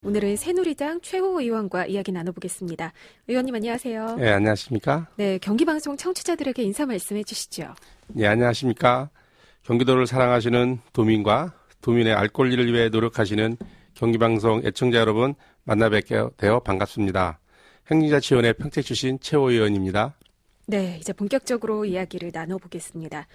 오늘은 새누리당 최호 의원과 이야기 나눠보겠습니다. 의원님 안녕하세요. 네, 안녕하십니까? 네, 경기방송 청취자들에게 인사 말씀해 주시죠. 네, 안녕하십니까? 경기도를 사랑하시는 도민과 도민의 알 권리를 위해 노력하시는 경기방송 애청자 여러분 만나 뵙게 되어 반갑습니다. 행정자치위원회 평택 출신 최호 의원입니다. 네, 이제 본격적으로 이야기를 나눠보겠습니다.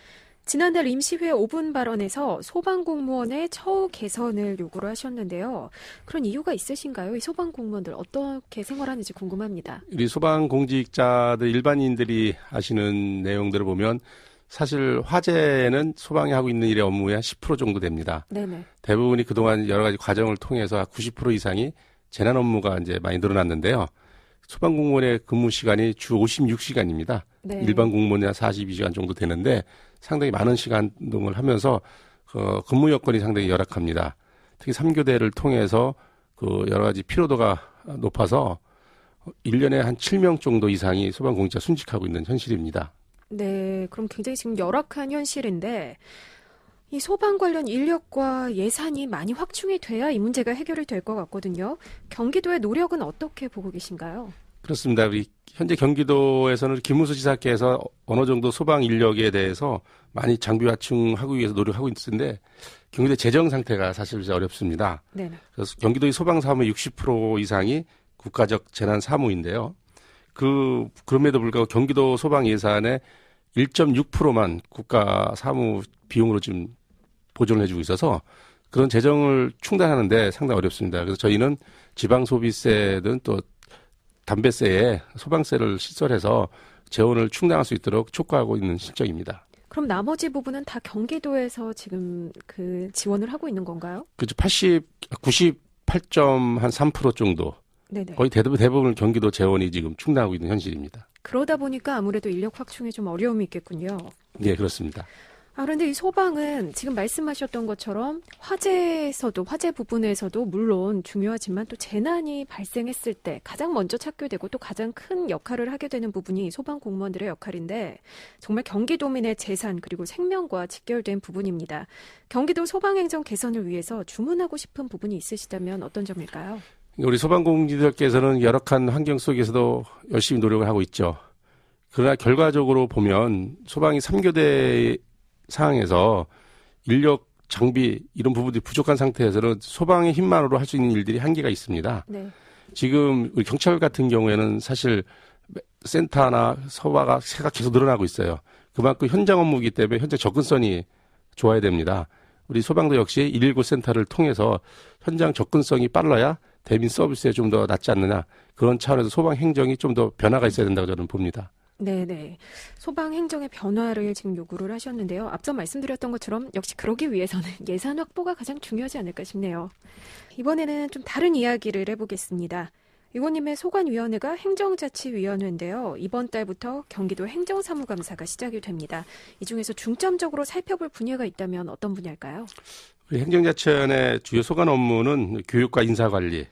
지난달 임시회 5분 발언에서 소방공무원의 처우 개선을 요구를 하셨는데요. 그런 이유가 있으신가요? 이 소방공무원들 어떻게 생활하는지 궁금합니다. 우리 소방공직자들 일반인들이 아시는 내용들을 보면 사실 화재는 소방이 하고 있는 일의 업무의 한 10% 정도 됩니다. 네네. 대부분이 그동안 여러 가지 과정을 통해서 90% 이상이 재난 업무가 이제 많이 늘어났는데요. 소방공무원의 근무 시간이 주 56시간입니다. 네. 일반 공무원이 한 42시간 정도 되는데 상당히 많은 시간 동을 하면서 근무 여건이 상당히 열악합니다. 특히 3교대를 통해서 여러 가지 피로도가 높아서 1년에 한 7명 정도 이상이 소방공직자 순직하고 있는 현실입니다. 네, 그럼 굉장히 지금 열악한 현실인데 이 소방 관련 인력과 예산이 많이 확충이 돼야 이 문제가 해결이 될 것 같거든요. 경기도의 노력은 어떻게 보고 계신가요? 그렇습니다. 우리 현재 경기도에서는 김문수 지사께서 어느 정도 소방 인력에 대해서 많이 장비 확충하기 위해서 노력하고 있는데 경기도 재정 상태가 사실 어렵습니다. 네. 그래서 경기도의 소방 사무의 60% 이상이 국가적 재난 사무인데요. 그럼에도 불구하고 경기도 소방 예산의 1.6%만 국가 사무 비용으로 지금 보존을 해주고 있어서 그런 재정을 충당하는데 상당히 어렵습니다. 그래서 저희는 지방 소비세든 또 담배세에 소방세를 시설해서 재원을 충당할 수 있도록 촉구하고 있는 실정입니다. 그럼 나머지 부분은 다 경기도에서 지금 그 지원을 하고 있는 건가요? 그렇죠. 98.3% 정도. 네네. 거의 대부분 경기도 재원이 지금 충당하고 있는 현실입니다. 그러다 보니까 아무래도 인력 확충에 좀 어려움이 있겠군요. 네, 그렇습니다. 그런데 이 소방은 지금 말씀하셨던 것처럼 화재 부분에서도 물론 중요하지만 또 재난이 발생했을 때 가장 먼저 찾게 되고 또 가장 큰 역할을 하게 되는 부분이 소방 공무원들의 역할인데 정말 경기도민의 재산 그리고 생명과 직결된 부분입니다. 경기도 소방행정 개선을 위해서 주문하고 싶은 부분이 있으시다면 어떤 점일까요? 우리 소방공직자께서는 열악한 환경 속에서도 열심히 노력을 하고 있죠. 그러나 결과적으로 보면 소방이 3교대 상황에서 인력, 장비 이런 부분들이 부족한 상태에서는 소방의 힘만으로 할 수 있는 일들이 한계가 있습니다. 네. 지금 우리 경찰 같은 경우에는 사실 센터나 서바가 계속 늘어나고 있어요. 그만큼 현장 업무이기 때문에 현장 접근성이 좋아야 됩니다. 우리 소방도 역시 119 센터를 통해서 현장 접근성이 빨라야 대민 서비스에 좀 더 낫지 않느냐. 그런 차원에서 소방 행정이 좀 더 변화가 있어야 된다고 저는 봅니다. 네네. 소방 행정의 변화를 지금 요구를 하셨는데요. 앞서 말씀드렸던 것처럼 역시 그러기 위해서는 예산 확보가 가장 중요하지 않을까 싶네요. 이번에는 좀 다른 이야기를 해보겠습니다. 의원님의 소관위원회가 행정자치위원회인데요. 이번 달부터 경기도 행정사무감사가 시작이 됩니다. 이 중에서 중점적으로 살펴볼 분야가 있다면 어떤 분야일까요? 우리 행정자치위원회 주요 소관 업무는 교육과 인사관리,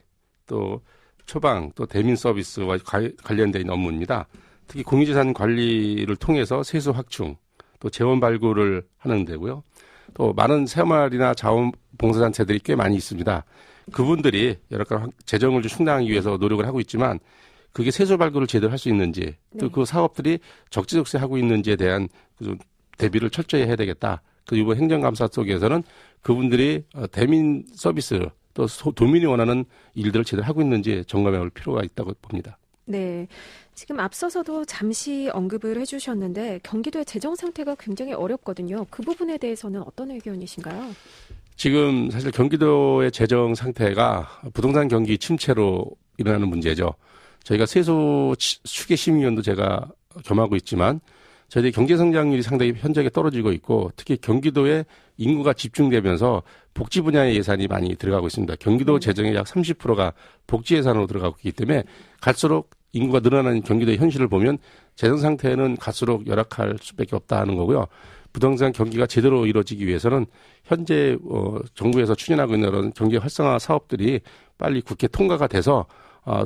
또 처방, 또 대민 서비스와 관련된 업무입니다. 특히 공유재산 관리를 통해서 세수 확충, 또 재원 발굴을 하는 데고요. 또 많은 새마을이나 자원봉사단체들이 꽤 많이 있습니다. 그분들이 여러 가지 재정을 좀 충당하기 위해서 노력을 하고 있지만 그게 세수 발굴을 제대로 할 수 있는지 또 그 사업들이 적재적소하고 있는지에 대한 대비를 철저히 해야 되겠다. 이번 행정감사 속에서는 그분들이 대민 서비스 또 도민이 원하는 일들을 제대로 하고 있는지 점검해 볼 필요가 있다고 봅니다. 네. 지금 앞서서도 잠시 언급을 해주셨는데 경기도의 재정 상태가 굉장히 어렵거든요. 그 부분에 대해서는 어떤 의견이신가요? 지금 사실 경기도의 재정 상태가 부동산 경기 침체로 일어나는 문제죠. 저희가 세수 추계심의위원도 제가 겸하고 있지만 저희들이 경제성장률이 상당히 현저하게 떨어지고 있고 특히 경기도에 인구가 집중되면서 복지 분야의 예산이 많이 들어가고 있습니다. 경기도 재정의 약 30%가 복지 예산으로 들어가고 있기 때문에 갈수록 인구가 늘어나는 경기도의 현실을 보면 재정 상태는 갈수록 열악할 수밖에 없다는 거고요. 부동산 경기가 제대로 이루어지기 위해서는 현재 정부에서 추진하고 있는 그런 경제 활성화 사업들이 빨리 국회 통과가 돼서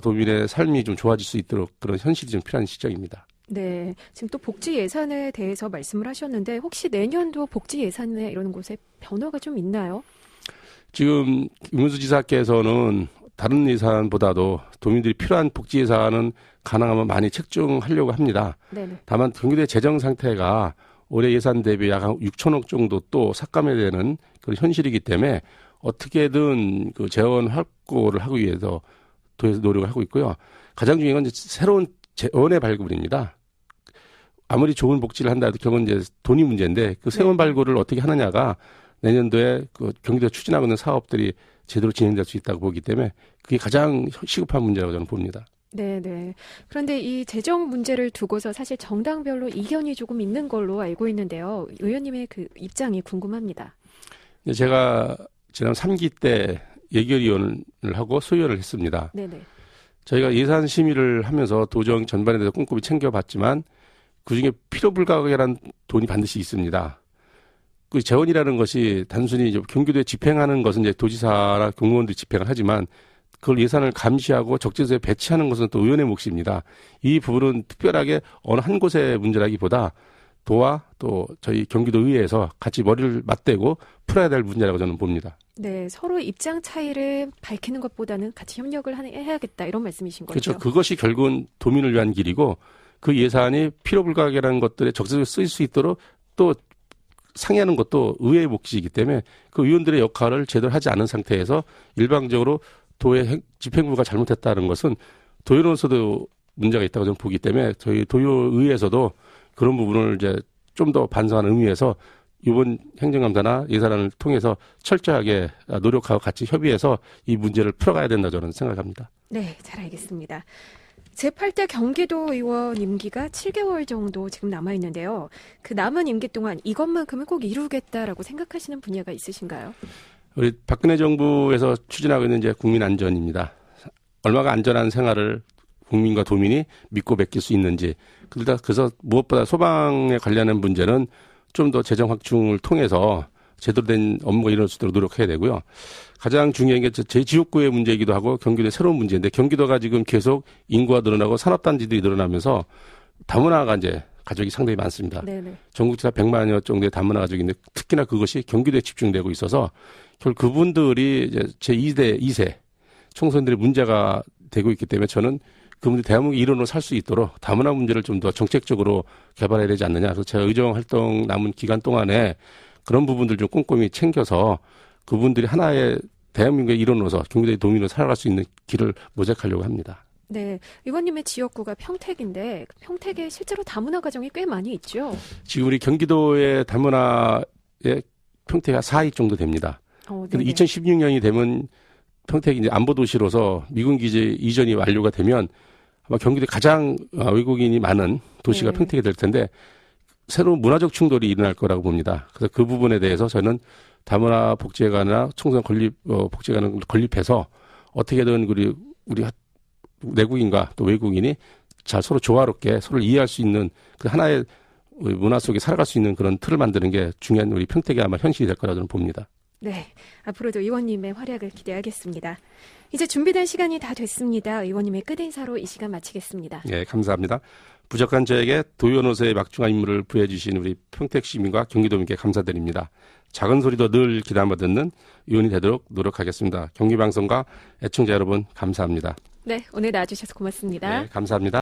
도민의 삶이 좀 좋아질 수 있도록 그런 현실이 좀 필요한 시점입니다. 네, 지금 또 복지 예산에 대해서 말씀을 하셨는데 혹시 내년도 복지 예산에 이런 곳에 변화가 좀 있나요? 지금 김문수 지사께서는 다른 예산보다도 도민들이 필요한 복지 예산은 가능하면 많이 책정하려고 합니다. 네네. 다만 경기도의 재정 상태가 올해 예산 대비 약 6천억 정도 또 삭감해야 되는 그런 현실이기 때문에 어떻게든 그 재원 확보를 하기 위해서 도에서 노력을 하고 있고요. 가장 중요한 건 이제 새로운 재원의 발굴입니다. 아무리 좋은 복지를 한다 해도 결국은 이제 돈이 문제인데 그 새로운 발굴을 어떻게 하느냐가 내년도에 그 경기도가 추진하고 있는 사업들이 제대로 진행될 수 있다고 보기 때문에 그게 가장 시급한 문제라고 저는 봅니다. 네네. 그런데 이 재정 문제를 두고서 사실 정당별로 이견이 조금 있는 걸로 알고 있는데요. 의원님의 그 입장이 궁금합니다. 제가 지난 3기 때 예결위원을 하고 소위원을 했습니다. 네네. 저희가 예산 심의를 하면서 도정 전반에 대해서 꼼꼼히 챙겨봤지만 그중에 필요불가하게란 돈이 반드시 있습니다. 그 재원이라는 것이 단순히 이제 경기도에 집행하는 것은 이제 도지사나 공무원들이 집행을 하지만 그걸 예산을 감시하고 적재소에 배치하는 것은 또 의원의 몫입니다. 이 부분은 특별하게 어느 한 곳의 문제라기보다 도와 또 저희 경기도의회에서 같이 머리를 맞대고 풀어야 될 문제라고 저는 봅니다. 네, 서로 입장 차이를 밝히는 것보다는 같이 협력을 해야겠다 이런 말씀이신 거죠? 그렇죠. 그것이 결국은 도민을 위한 길이고 그 예산이 필요불가하게라는 것들에 적재적으로 쓰일 수 있도록 또 상의하는 것도 의회의 몫이기 때문에 그 의원들의 역할을 제대로 하지 않은 상태에서 일방적으로 도의 집행부가 잘못했다는 것은 도의로서도 문제가 있다고 저는 보기 때문에 저희 도의회에서도 그런 부분을 이제 좀 더 반성하는 의미에서 이번 행정감사나 예산안을 통해서 철저하게 노력하고 같이 협의해서 이 문제를 풀어가야 된다 저는 생각합니다. 네, 잘 알겠습니다. 제8대 경기도 의원 임기가 7개월 정도 지금 남아있는데요. 그 남은 임기 동안 이것만큼은 꼭 이루겠다라고 생각하시는 분야가 있으신가요? 우리 박근혜 정부에서 추진하고 있는 이제 국민 안전입니다. 얼마가 안전한 생활을 국민과 도민이 믿고 맡길 수 있는지. 그래서 무엇보다 소방에 관련한 문제는 좀 더 재정 확충을 통해서 제대로 된 업무가 이루어질 수 있도록 노력해야 되고요. 가장 중요한 게 제 지역구의 문제이기도 하고 경기도의 새로운 문제인데 경기도가 지금 계속 인구가 늘어나고 산업단지들이 늘어나면서 다문화가 이제 가족이 상당히 많습니다. 네네. 전국지사 100만여 정도의 다문화 가족이 있는데 특히나 그것이 경기도에 집중되고 있어서 결국 그분들이 이제 제 2세 청소년들의 문제가 되고 있기 때문에 저는 그분들이 대한민국 일원으로 살 수 있도록 다문화 문제를 좀 더 정책적으로 개발해야 되지 않느냐. 그래서 제가 의정 활동 남은 기간 동안에 그런 부분들 좀 꼼꼼히 챙겨서 그분들이 하나의 대한민국의 일원으로서 경기도의 도민으로 살아갈 수 있는 길을 모색하려고 합니다. 네, 의원님의 지역구가 평택인데 평택에 실제로 다문화 가정이 꽤 많이 있죠? 지금 우리 경기도의 다문화의 평택이 4위 정도 됩니다. 그런데 2016년이 되면 평택이 이제 안보도시로서 미군기지 이전이 완료가 되면 아마 경기도에 가장 외국인이 많은 도시가 네. 평택이 될 텐데 새로운 문화적 충돌이 일어날 거라고 봅니다. 그래서 그 부분에 대해서 저는 다문화 복지회관이나 청소년 복지회관을 건립해서 어떻게든 우리 내국인과 또 외국인이 잘 서로 조화롭게 서로를 이해할 수 있는 그 하나의 문화 속에 살아갈 수 있는 그런 틀을 만드는 게 중요한 우리 평택이 아마 현실이 될 거라고 저는 봅니다. 네, 앞으로도 의원님의 활약을 기대하겠습니다. 이제 준비된 시간이 다 됐습니다. 의원님의 끝인사로 이 시간 마치겠습니다. 네, 감사합니다. 부족한 저에게 도의원으로서의 막중한 임무를 부여해 주신 우리 평택 시민과 경기도민께 감사드립니다. 작은 소리도 늘 귀담아 듣는 의원이 되도록 노력하겠습니다. 경기방송과 애청자 여러분 감사합니다. 네, 오늘 나와주셔서 고맙습니다. 네, 감사합니다.